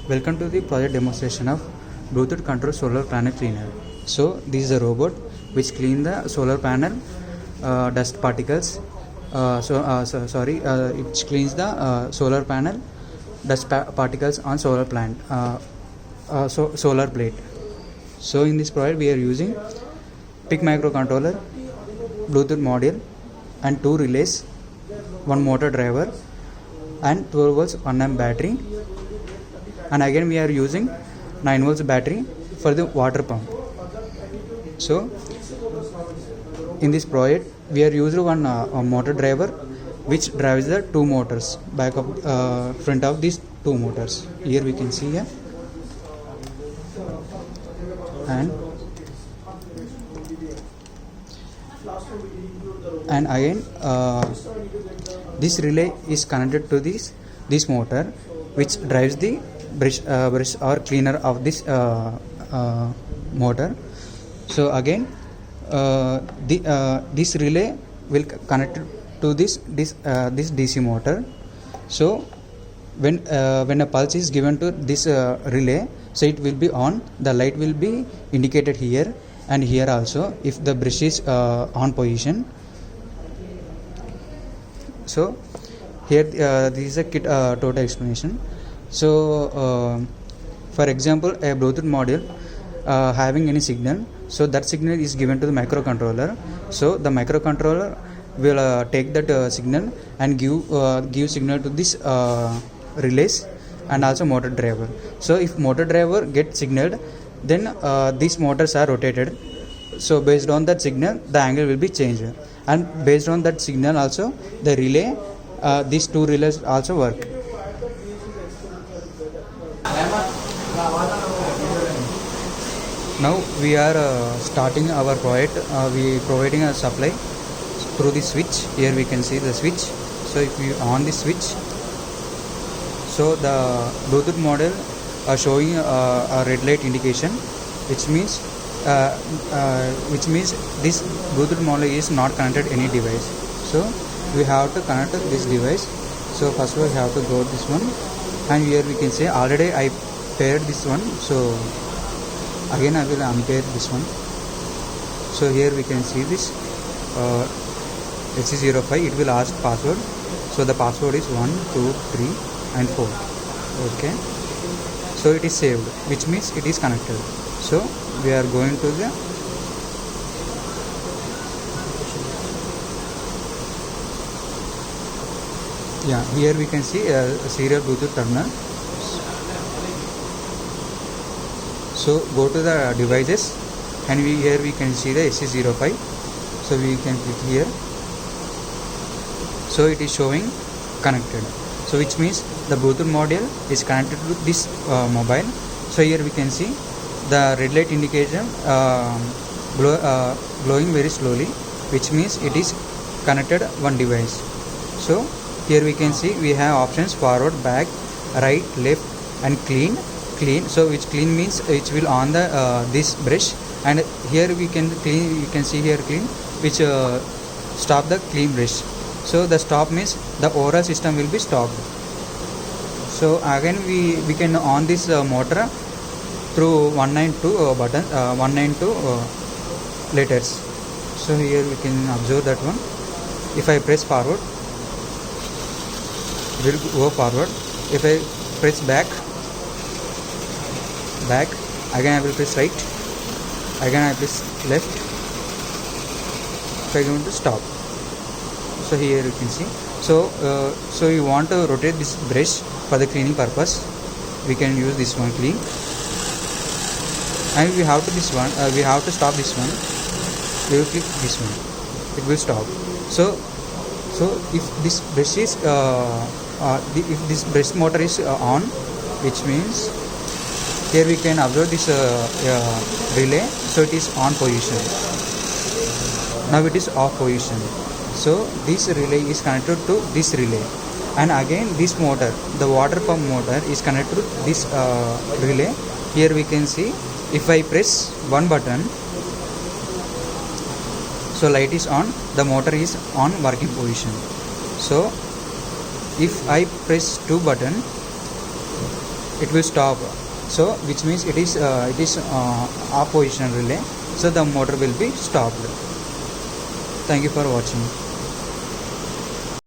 Welcome to the project demonstration of Bluetooth control solar panel cleaner. So this is a robot which clean the solar panel dust particles. It cleans the solar panel dust particles on solar plant, solar plate. So in this project we are using PIC microcontroller, Bluetooth module, and 2 relays, 1 motor driver, and 12 volts 1 amp battery. And again we are using 9 volts battery for the water pump. So in this project we are using one motor driver which drives the 2 motors back of front of these 2 motors. Here we can see here, and again this relay is connected to this motor which drives the brush or cleaner of this motor. So again this relay will connect to this DC motor. So when a pulse is given to this relay, so it will be on, the light will be indicated here and here also if the brush is on position. So here this is a kit total explanation. So for example, a Bluetooth module having any signal, so that signal is given to the microcontroller. So the microcontroller will take that signal and give signal to this relays and also motor driver. So if motor driver get signaled, then these motors are rotated. So based on that signal the angle will be changed, and based on that signal also the relay, these 2 relays also work. Now we are starting our project. We providing a supply through the switch. Here we can see the switch. So if you on the switch, so the Bluetooth model are showing a red light indication, which means this Bluetooth model is not connected any device. So we have to connect this device. So first we have to go this one, and here we can see already I paired this one. So again I will unpair this one. So here we can see this HVS-2499. It will ask password. So the password is 1 2 3 and 4. Okay, so it is saved, which means it is connected. So we are going to the here we can see a serial Bluetooth terminal. So go to the devices, and here we can see the HVS-2499. So we can click here. So it is showing connected. So which means the Bluetooth module is connected to this mobile. So here we can see the red light indication glowing very slowly, which means it is connected one device. So here we can see we have options forward, back, right, left, and clean. So which clean means which will on the this brush, and here we can clean, you can see here clean, which stop the clean brush. So the stop means the overall system will be stopped. So again we can on this motor through 192 button, 192 letters. So here we can observe that one. If I press forward, it will go forward. If I press back, again I will press right, again I press left. If I going to stop, so here you can see. So you want to rotate this brush for the cleaning purpose, we can use this one clean, and we have to this one we have to stop this one. We will click this one, it will stop. So if this brush is if this brush motor is on, which means here we can observe this relay. So it is on position. Now it is off position. So this relay is connected to this relay, and again this motor, the water pump motor, is connected to this relay. Here we can see if I press one button, so light is on, the motor is on working position. So if I press 2 button, it will stop. So which means it is off position relay, so the motor will be stopped. Thank you for watching.